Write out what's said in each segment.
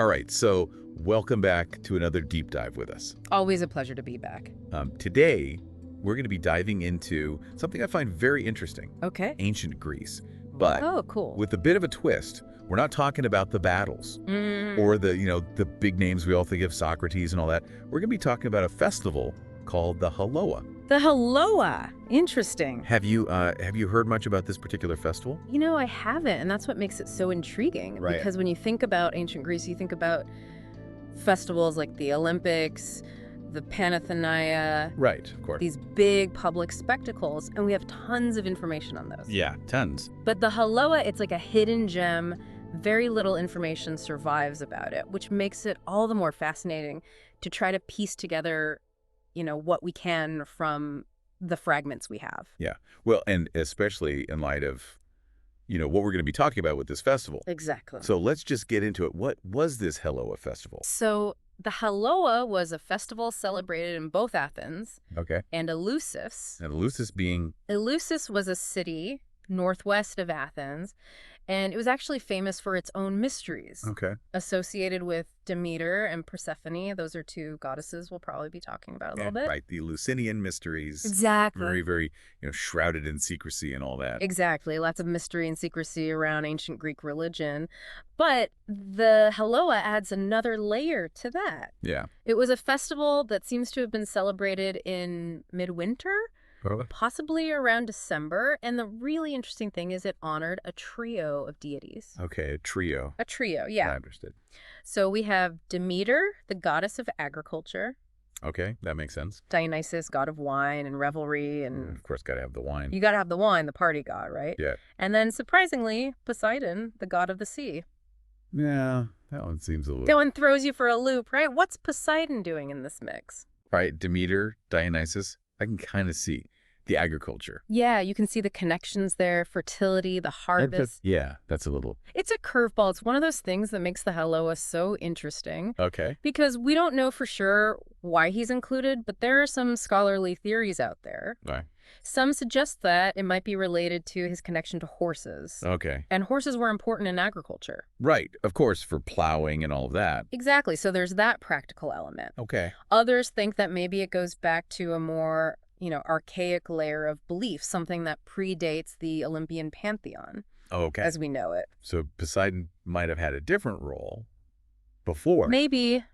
All right, so welcome back to another deep dive with us. Always a pleasure to be back. Today, we're going to be diving into something I find very interesting, Okay. ancient Greece. But Oh, cool. with a bit of a twist, we're not talking about the battles Mm, or the big names we all think of, Socrates and all that. We're going to be talking about a festival called the Haloa. the Haloa. Interesting. Have you heard much about this particular festival? I haven't, and that's what makes it so intriguing. Right. Because when you think about ancient Greece, you think about festivals like the Olympics, the Panathenaea, Right, of course. these big public spectacles, and we have tons of information on those. Yeah, tons. But the Haloa, it's like a hidden gem. Very little information survives about it, which makes it all the more fascinating to try to piece together, what we can from the fragments we have. Yeah. Well, and especially in light of, what we're going to be talking about with this festival. Exactly. So let's just get into it. What was this Haloa festival? So the Haloa was a festival celebrated in both Athens Okay. and Eleusis. And Eleusis being, Eleusis was a city northwest of Athens, and it was actually famous for its own mysteries okay. associated with Demeter and Persephone. Those are two goddesses we'll probably be talking about a little bit. Right. The Eleusinian mysteries. Exactly. Very, very, shrouded in secrecy and all that. Exactly. Lots of mystery and secrecy around ancient Greek religion. But the Haloa adds another layer to that. Yeah. It was a festival that seems to have been celebrated in midwinter, possibly around December. And the really interesting thing is it honored a trio of deities. Okay. A trio. A trio, I yeah. understood. So we have Demeter, the goddess of agriculture, Okay. That makes sense. Dionysus, god of wine and revelry, and Of course, got to have the wine. you got to have the wine, the party god, right? Yeah. And then, surprisingly, Poseidon, the god of the sea. Yeah. That one seems a little... That one throws you for a loop, right? What's Poseidon doing in this mix? Right. Demeter, Dionysus. I can kind of see the agriculture. Yeah, you can see the connections there, fertility, the harvest. Yeah. That's a little... It's a curveball. It's one of those things that makes the Haloa so interesting Okay. because we don't know for sure why he's included, but there are some scholarly theories out there. Right. Some suggest that it might be related to his connection to horses. Okay. And horses were important in agriculture. Right. Of course, for plowing and all of that. Exactly. So there's that practical element. Okay. Others think that maybe it goes back to a more, archaic layer of belief, something that predates the Olympian pantheon Okay. as we know it. So Poseidon might have had a different role before. Maybe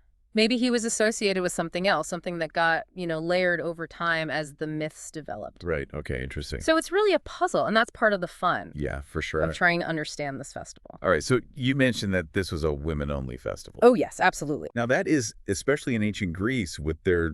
he was associated with something else, something that got, layered over time as the myths developed. Right. Okay. Interesting. So it's really a puzzle, and that's part of the fun Yeah, for sure. of trying to understand this festival. All right. So you mentioned that this was a women-only festival. Oh, yes, absolutely. Now that is, especially in ancient Greece with their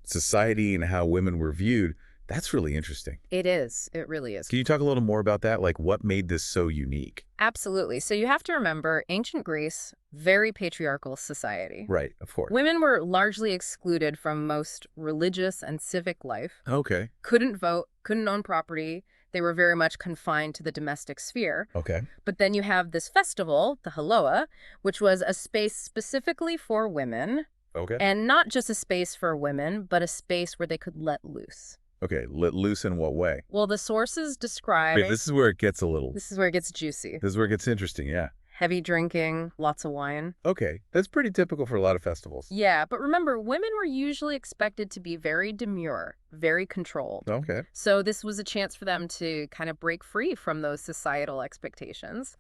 society and how women were viewed, that's really interesting. It is. It really is. Can you talk a little more about that? Like what made this so unique? Absolutely. So you have to remember, ancient Greece, very patriarchal society. Right. Of course. Women were largely excluded from most religious and civic life, Okay. couldn't vote, couldn't own property. They were very much confined to the domestic sphere. Okay. But then you have this festival, the Haloa, which was a space specifically for women, Okay. and not just a space for women, but a space where they could let loose. Okay. Let loose in what way? Well, the sources describe Wait, this is where it gets a little... this is where it gets juicy. This is where it gets interesting, yeah. Heavy drinking, lots of wine. Okay. That's pretty typical for a lot of festivals. Yeah, but remember, women were usually expected to be very demure, very controlled. Okay. So this was a chance for them to kind of break free from those societal expectations.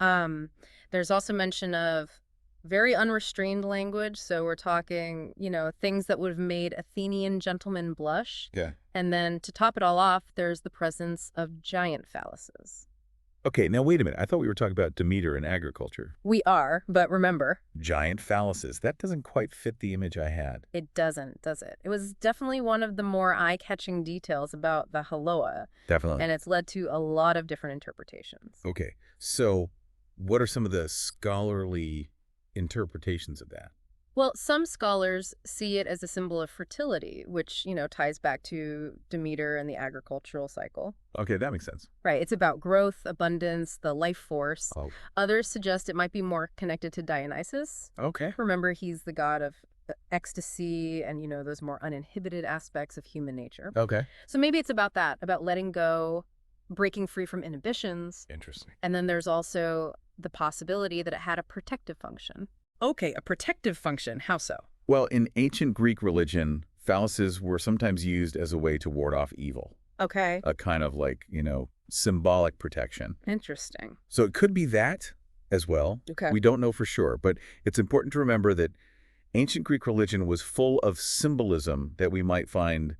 There's also mention of very unrestrained language. So we're talking, things that would have made Athenian gentlemen blush. Yeah. And then to top it all off, there's the presence of giant phalluses. Okay, now wait a minute. I thought we were talking about Demeter and agriculture. We are, but remember, Giant phalluses. That doesn't quite fit the image I had. it doesn't, does it? It was definitely one of the more eye-catching details about the Haloa, Definitely. and it's led to a lot of different interpretations. Okay, so what are some of the scholarly interpretations of that? Well, some scholars see it as a symbol of fertility, which, ties back to Demeter and the agricultural cycle. Okay, that makes sense. Right. It's about growth, abundance, the life force. Oh, Others suggest it might be more connected to Dionysus. okay. Remember, he's the god of ecstasy and, those more uninhibited aspects of human nature. Okay. So maybe it's about that, about letting go, breaking free from inhibitions. Interesting. And then there's also the possibility that it had a protective function. Okay, a protective function. How so? Well, in ancient Greek religion, phalluses were sometimes used as a way to ward off evil, Okay. a kind of like, symbolic protection. Interesting. So it could be that as well. Okay. We don't know for sure, but it's important to remember that ancient Greek religion was full of symbolism that we might find,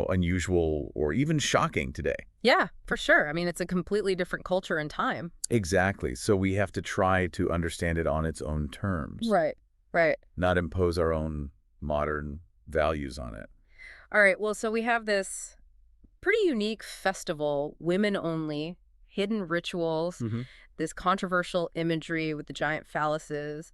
unusual or even shocking today. Yeah, for sure. I mean, it's a completely different culture and time. Exactly. So we have to try to understand it on its own terms, Right. Right. not impose our own modern values on it. All right. Well, so we have this pretty unique festival, women only, hidden rituals, Hmm. this controversial imagery with the giant phalluses.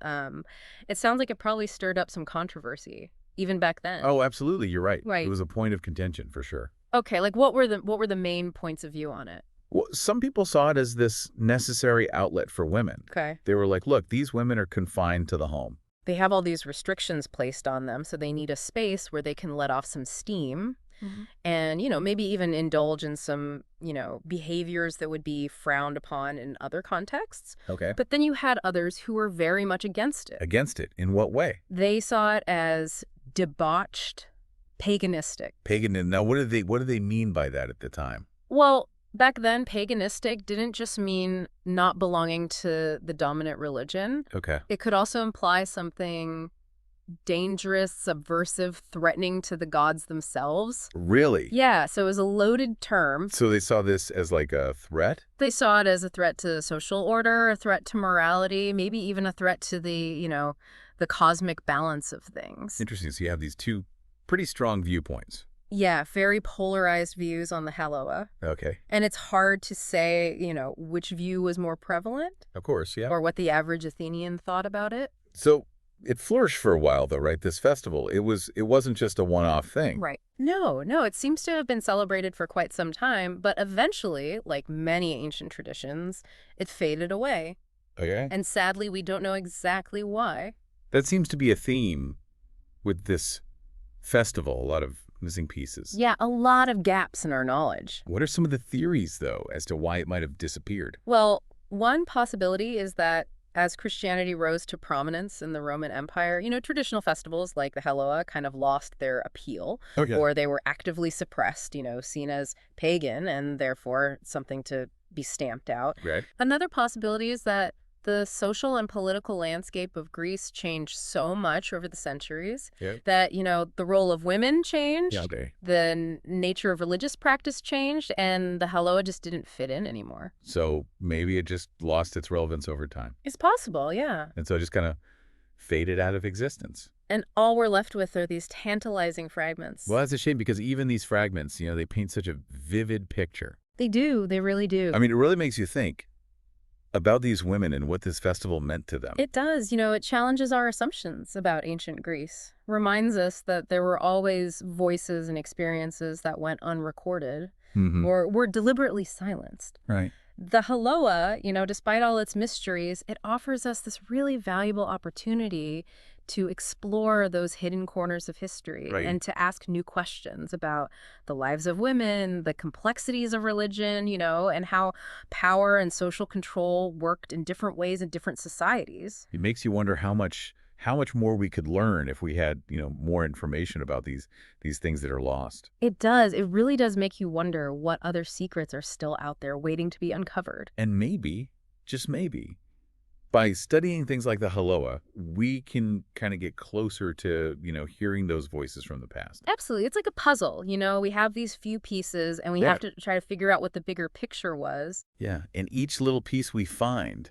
It sounds like it probably stirred up some controversy even back then. Oh, absolutely. You're right. It Right. was a point of contention for sure. Okay, like what were the main points of view on it? Well, some people saw it as this necessary outlet for women. Okay. They were like, look, these women are confined to the home. They have all these restrictions placed on them, so they need a space where they can let off some steam and, maybe even indulge in some, behaviors that would be frowned upon in other contexts. Okay. But then you had others who were very much against it. Against it. In what way? They saw it as debauched, paganistic. Pagan. Now, what do they mean by that at the time? Well, back then, paganistic didn't just mean not belonging to the dominant religion. Okay. It could also imply something dangerous, subversive, threatening to the gods themselves. Really? Yeah, so it was a loaded term. So they saw this as like a threat? They saw it as a threat to social order, a threat to morality, maybe even a threat to the cosmic balance of things. Interesting. So you have these two pretty strong viewpoints. Yeah, very polarized views on the Haloa. Okay. And it's hard to say, which view was more prevalent Of course, yeah. or what the average Athenian thought about it. So it flourished for a while, though, right? This festival. It wasn't just a one-off thing. Right. No, it seems to have been celebrated for quite some time, but eventually, like many ancient traditions, it faded away. Okay. And sadly, we don't know exactly why. That seems to be a theme with this festival, a lot of missing pieces. Yeah, a lot of gaps in our knowledge. What are some of the theories, though, as to why it might have disappeared? Well, one possibility is that as Christianity rose to prominence in the Roman Empire, traditional festivals like the Haloa kind of lost their appeal, Okay. or they were actively suppressed, seen as pagan and therefore something to be stamped out. Right. Another possibility is that the social and political landscape of Greece changed so much over the centuries Yeah. that, the role of women changed, Yeah. Okay. the nature of religious practice changed, and the Haloa just didn't fit in anymore. So maybe it just lost its relevance over time. It's possible, yeah. And so it just kind of faded out of existence. And all we're left with are these tantalizing fragments. Well, that's a shame because even these fragments, they paint such a vivid picture. They do. They really do. I mean, it really makes you think about these women and what this festival meant to them. It does. It challenges our assumptions about ancient Greece, reminds us that there were always voices and experiences that went unrecorded Mhm. or were deliberately silenced. Right. The Haloa, despite all its mysteries, it offers us this really valuable opportunity to explore those hidden corners of history Right. and to ask new questions about the lives of women, the complexities of religion, and how power and social control worked in different ways in different societies. It makes you wonder how much more we could learn if we had, more information about these things that are lost. It does. It really does make you wonder what other secrets are still out there waiting to be uncovered. And maybe, just maybe, by studying things like the Haloa, we can kind of get closer to, hearing those voices from the past. Absolutely. It's like a puzzle. We have these few pieces and we Yeah. have to try to figure out what the bigger picture was. Yeah. And each little piece we find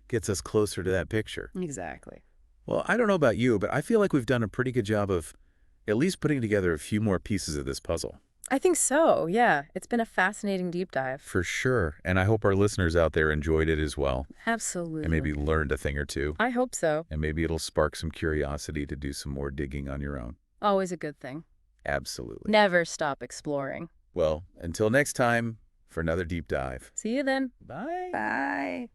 gets us closer to that picture. Exactly. Well, I don't know about you, but I feel like we've done a pretty good job of at least putting together a few more pieces of this puzzle. I think so. Yeah. It's been a fascinating deep dive. For sure. And I hope our listeners out there enjoyed it as well. Absolutely. And maybe learned a thing or two. I hope so. And maybe it'll spark some curiosity to do some more digging on your own. Always a good thing. Absolutely. Never stop exploring. Well, until next time for another deep dive. See you then. Bye. Bye.